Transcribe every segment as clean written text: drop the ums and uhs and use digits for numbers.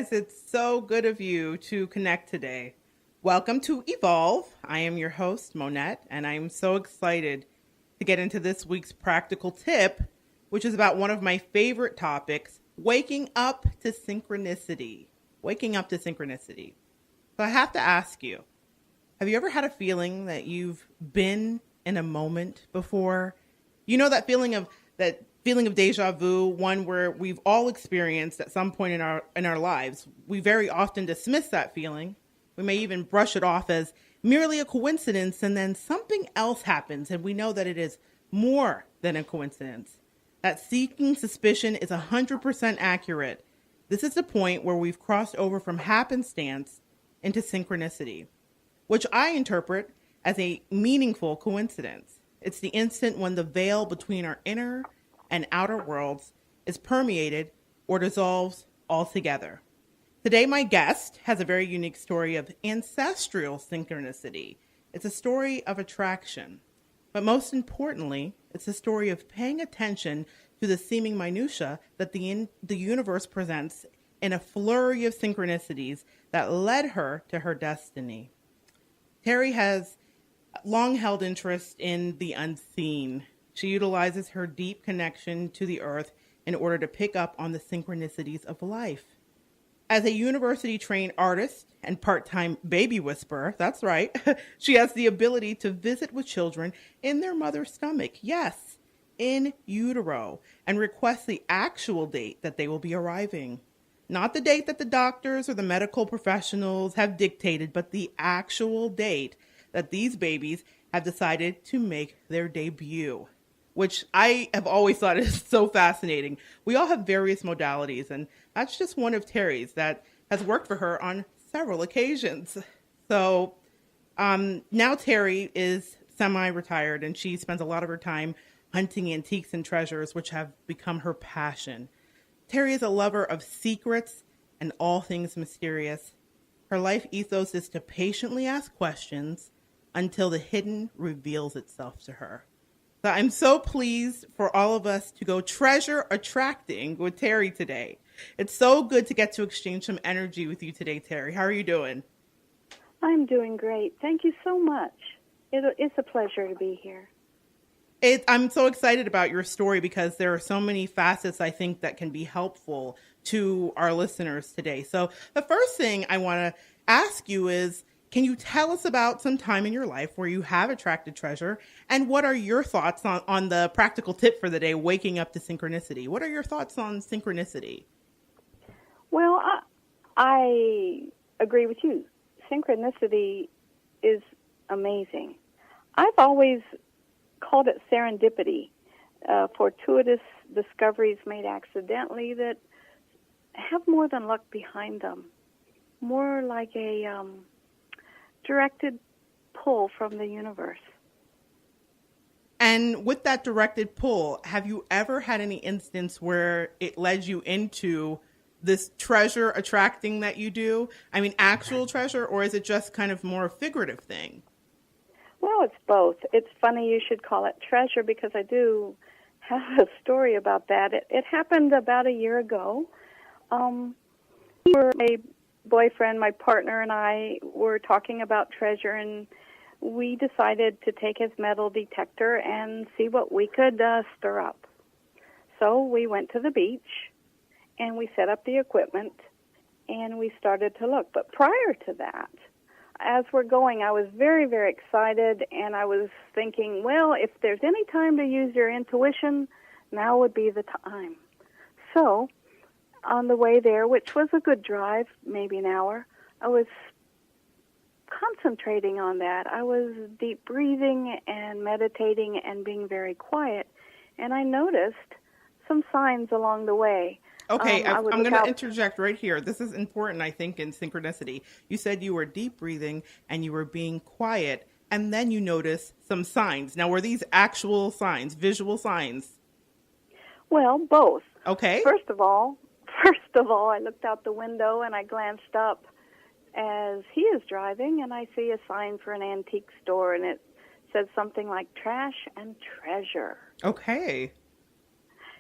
guys. It's so good of you to connect today. Welcome to Evolve. I am your host, Monette, and I'm so excited to get into this week's practical tip, which is about one of my favorite topics, waking up to synchronicity. Waking up to synchronicity. So I have to ask you, have you ever had a feeling that you've been in a moment before? You know that feeling of deja vu, one where we've all experienced at some point in our lives. We very often dismiss that feeling. We may even brush it off as merely a coincidence, and then something else happens and we know that it is more than a coincidence. That seeking suspicion is 100% accurate. This is the point where we've crossed over from happenstance into synchronicity, which I interpret as a meaningful coincidence. It's the instant when the veil between our inner and outer worlds is permeated or dissolves altogether. Today, my guest has a very unique story of ancestral synchronicity. It's a story of attraction, but most importantly, it's a story of paying attention to the seeming minutia that the universe presents in a flurry of synchronicities that led her to her destiny. Terry has long held interest in the unseen. She utilizes her deep connection to the earth in order to pick up on the synchronicities of life. As a university-trained artist and part-time baby whisperer, that's right, she has the ability to visit with children in their mother's stomach, yes, in utero, and request the actual date that they will be arriving. Not the date that the doctors or the medical professionals have dictated, but the actual date that these babies have decided to make their debut, which I have always thought is so fascinating. We all have various modalities, and that's just one of Terry's that has worked for her on several occasions. So now Terry is semi-retired, and she spends a lot of her time hunting antiques and treasures, which have become her passion. Terry is a lover of secrets and all things mysterious. Her life ethos is to patiently ask questions until the hidden reveals itself to her. So I'm so pleased for all of us to go treasure attracting with Terry today. It's so good to get to exchange some energy with you today, Terry. How are you doing? I'm doing great. Thank you so much. It's a pleasure to be here. I'm so excited about your story because there are so many facets, I think, that can be helpful to our listeners today. So the first thing I want to ask you is, can you tell us about some time in your life where you have attracted treasure? And what are your thoughts on the practical tip for the day, waking up to synchronicity? What are your thoughts on synchronicity? Well, I agree with you. Synchronicity is amazing. I've always called it serendipity, fortuitous discoveries made accidentally that have more than luck behind them, more like a directed pull from the universe. And with that directed pull, have you ever had any instance where it led you into this treasure attracting that you do? I mean, actual treasure, or is it just kind of more a figurative thing? Well, it's both. It's funny you should call it treasure because I do have a story about that. It happened about a year ago. My boyfriend, my partner, and I were talking about treasure, and we decided to take his metal detector and see what we could stir up. So we went to the beach, and we set up the equipment, and we started to look. But prior to that, as we're going, I was very, very excited, and I was thinking, well, if there's any time to use your intuition, now would be the time. So on the way there, which was a good drive, maybe an hour, I was concentrating on that. I was deep breathing and meditating and being very quiet, and I noticed some signs along the way. Okay, I'm going to interject right here. This is important, I think, in synchronicity. You said you were deep breathing and you were being quiet, and then you noticed some signs. Now, were these actual signs, visual signs? Well, both. Okay. First of all, I looked out the window and I glanced up as he is driving, and I see a sign for an antique store, and it said something like trash and treasure. Okay.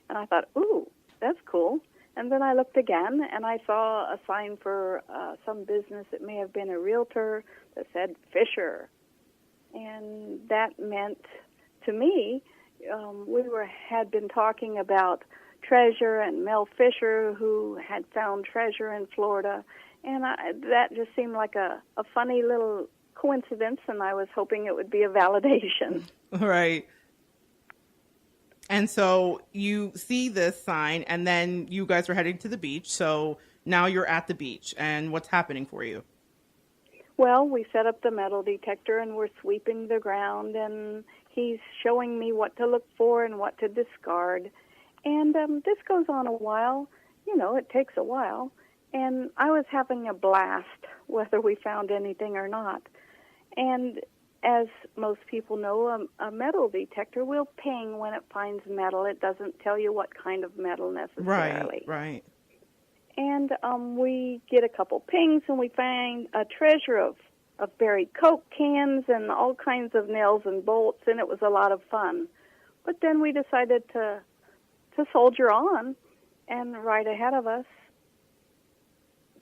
And I thought, ooh, that's cool. And then I looked again, and I saw a sign for some business. It may have been a realtor that said Fisher. And that meant to me, had been talking about treasure and Mel Fisher, who had found treasure in Florida. And that just seemed like a funny little coincidence, and I was hoping it would be a validation. Right. And so you see this sign, and then you guys are heading to the beach. So now you're at the beach, and what's happening for you? Well, we set up the metal detector, and we're sweeping the ground, and he's showing me what to look for and what to discard. And this goes on a while. It takes a while. And I was having a blast, whether we found anything or not. And as most people know, a metal detector will ping when it finds metal. It doesn't tell you what kind of metal necessarily. Right. And we get a couple pings, and we find a treasure of buried Coke cans and all kinds of nails and bolts, and it was a lot of fun. But then we decided to soldier on, and right ahead of us,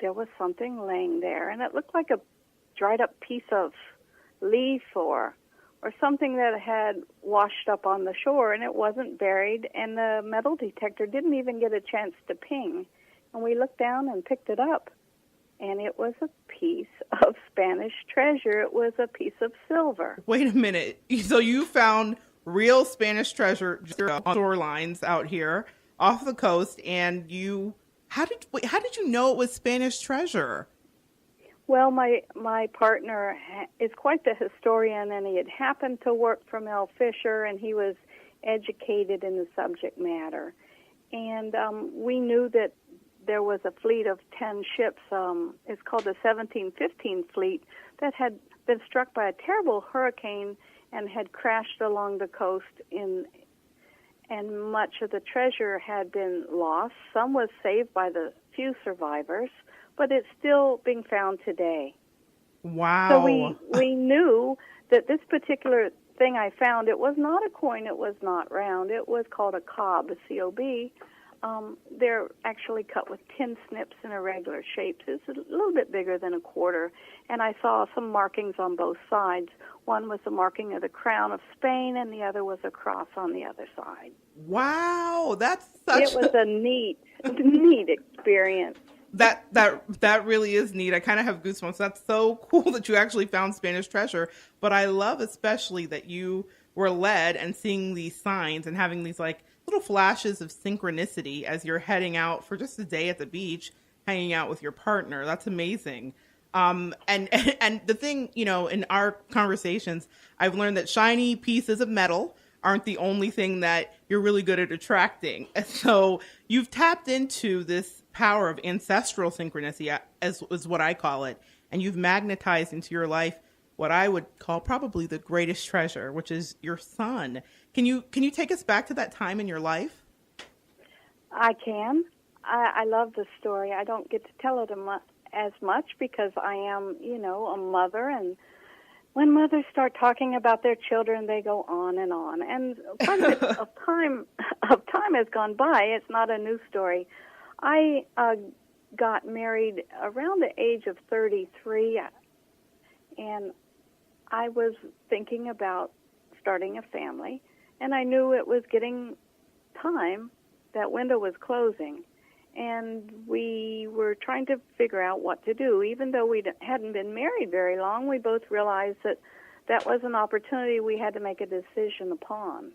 there was something laying there, and it looked like a dried-up piece of leaf or something that had washed up on the shore, and it wasn't buried, and the metal detector didn't even get a chance to ping. And we looked down and picked it up, and it was a piece of Spanish treasure. It was a piece of silver. Wait a minute. So you found real Spanish treasure on shorelines out here off the coast, and how did you know it was Spanish treasure? Well, my partner is quite the historian, and he had happened to work for Mel Fisher, and he was educated in the subject matter. And we knew that there was a fleet of 10 ships. It's called the 1715 fleet that had been struck by a terrible hurricane and had crashed along the coast and much of the treasure had been lost. Some was saved by the few survivors, but it's still being found today. Wow. So we knew that this particular thing I found, it was not a coin, it was not round. It was called a cob, a C-O-B. They're actually cut with tin snips in irregular shapes. It's a little bit bigger than a quarter. And I saw some markings on both sides. One was the marking of the crown of Spain, and the other was a cross on the other side. Wow, It was a neat experience. That really is neat. I kind of have goosebumps. That's so cool that you actually found Spanish treasure. But I love especially that you were led and seeing these signs and having these like little flashes of synchronicity as you're heading out for just a day at the beach, hanging out with your partner. That's amazing. And the thing, in our conversations, I've learned that shiny pieces of metal aren't the only thing that you're really good at attracting. So you've tapped into this power of ancestral synchronicity, as is what I call it, and you've magnetized into your life what I would call probably the greatest treasure, which is your son. Can you take us back to that time in your life? I can. I love the story. I don't get to tell it as much because I am, a mother, and when mothers start talking about their children, they go on. And quite a bit of time has gone by. It's not a new story. I got married around the age of 33, and I was thinking about starting a family, and I knew it was getting time. That window was closing, and we were trying to figure out what to do. Even though we hadn't been married very long, we both realized that was an opportunity we had to make a decision upon.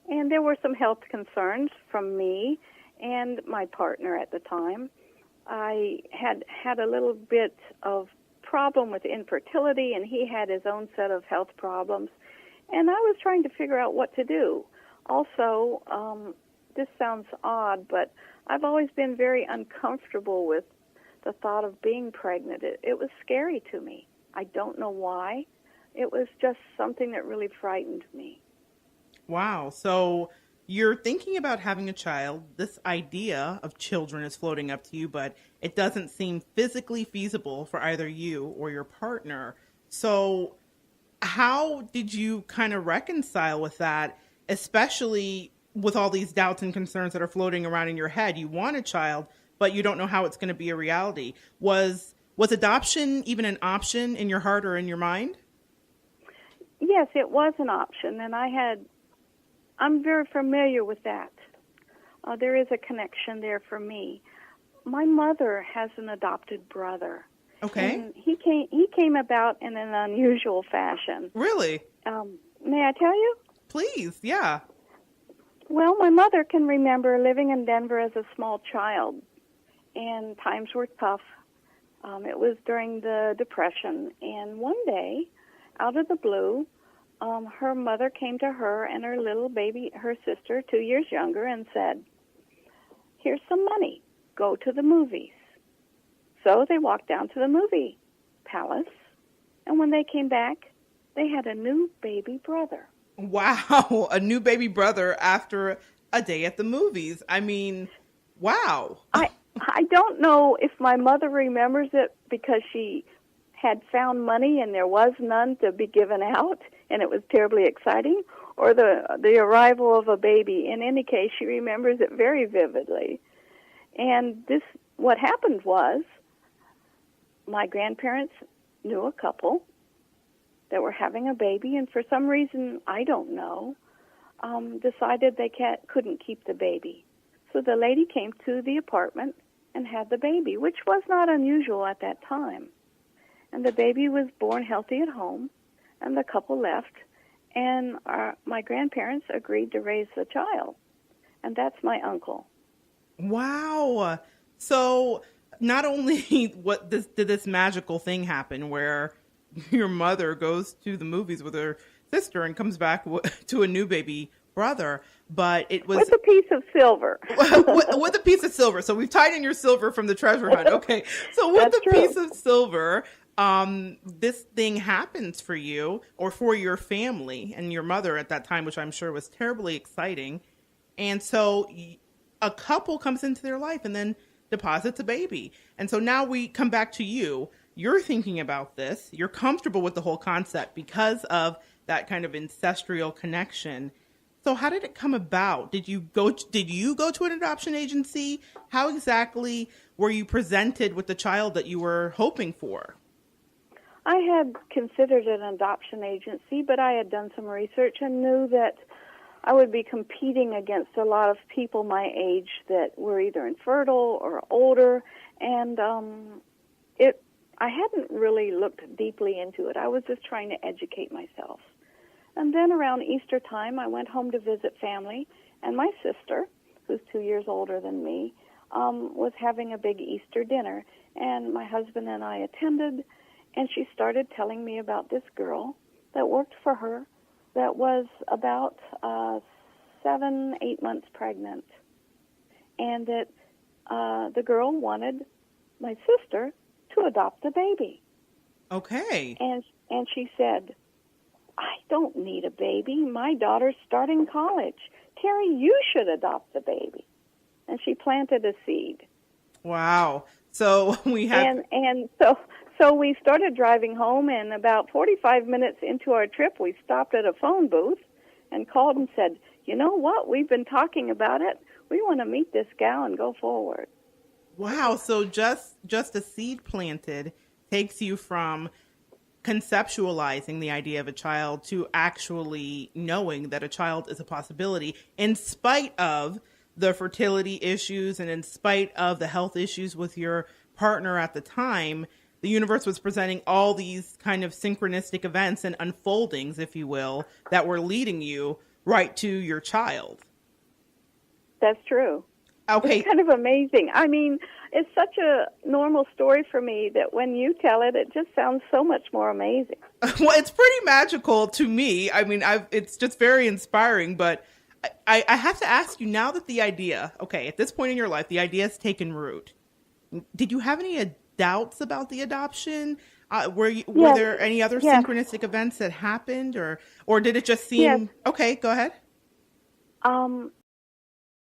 And there were some health concerns from me and my partner at the time. I had a little bit of problem with infertility, and he had his own set of health problems. And I was trying to figure out what to do. Also, this sounds odd, but I've always been very uncomfortable with the thought of being pregnant. It was scary to me. I don't know why. It was just something that really frightened me. Wow. So you're thinking about having a child. This idea of children is floating up to you, but it doesn't seem physically feasible for either you or your partner. So how did you kind of reconcile with that, especially with all these doubts and concerns that are floating around in your head. You want a child, but you don't know how it's going to be a reality. Was adoption even an option in your heart or in your mind? Yes, it was an option, and I'm very familiar with that. There is a connection there for me. My mother has an adopted brother. Okay. And he came about in an unusual fashion. Really? May I tell you? Please, yeah. Well, my mother can remember living in Denver as a small child, and times were tough. It was during the Depression, and one day, out of the blue, her mother came to her and her little baby, her sister, 2 years younger, and said, "Here's some money. Go to the movies." So they walked down to the movie palace, and when they came back, they had a new baby brother. Wow, a new baby brother after a day at the movies. I mean, wow. I don't know if my mother remembers it because she had found money and there was none to be given out, and it was terribly exciting, or the arrival of a baby. In any case, she remembers it very vividly. And what happened was, my grandparents knew a couple that were having a baby, and for some reason, I don't know, decided they couldn't keep the baby. So the lady came to the apartment and had the baby, which was not unusual at that time. And the baby was born healthy at home, and the couple left, and my grandparents agreed to raise the child. And that's my uncle. Wow. So not only did this magical thing happen where your mother goes to the movies with her sister and comes back to a new baby brother, but it was with a piece of silver. with a piece of silver. So we've tied in your silver from the treasure hunt. Okay. So with That's the true. piece of silver, this thing happens for you or for your family and your mother at that time, which I'm sure was terribly exciting. And so a couple comes into their life and then deposits a baby. And so now we come back to you. You're thinking about this. You're comfortable with the whole concept because of that kind of ancestral connection. So how did it come about? Did you go to an adoption agency? How exactly were you presented with the child that you were hoping for? I had considered an adoption agency, but I had done some research and knew that I would be competing against a lot of people my age that were either infertile or older, and I hadn't really looked deeply into it. I was just trying to educate myself. And then around Easter time, I went home to visit family, and my sister, who's 2 years older than me, was having a big Easter dinner, and my husband and I attended, and she started telling me about this girl that worked for her that was about 7-8 months pregnant, and that the girl wanted my sister to adopt the baby. Okay. And she said, "I don't need a baby. My daughter's starting college. Terry, you should adopt the baby." And she planted a seed. Wow. So we had and so we started driving home, and about 45 minutes into our trip, we stopped at a phone booth and called and said, "You know what? We've been talking about it. We want to meet this gal and go forward." Wow. So just a seed planted takes you from conceptualizing the idea of a child to actually knowing that a child is a possibility in spite of the fertility issues and in spite of the health issues with your partner at the time. The universe was presenting all these kind of synchronistic events and unfoldings, if you will, that were leading you right to your child. That's true. Okay. It's kind of amazing. I mean, it's such a normal story for me that when you tell it, it just sounds so much more amazing. Well, it's pretty magical to me. I mean, it's just very inspiring, but I have to ask you now that the idea, okay, at this point in your life, the idea has taken root. Did you have any doubts about the adoption? Were there any other synchronistic events that happened, or did it just seem... Yes. Okay, go ahead.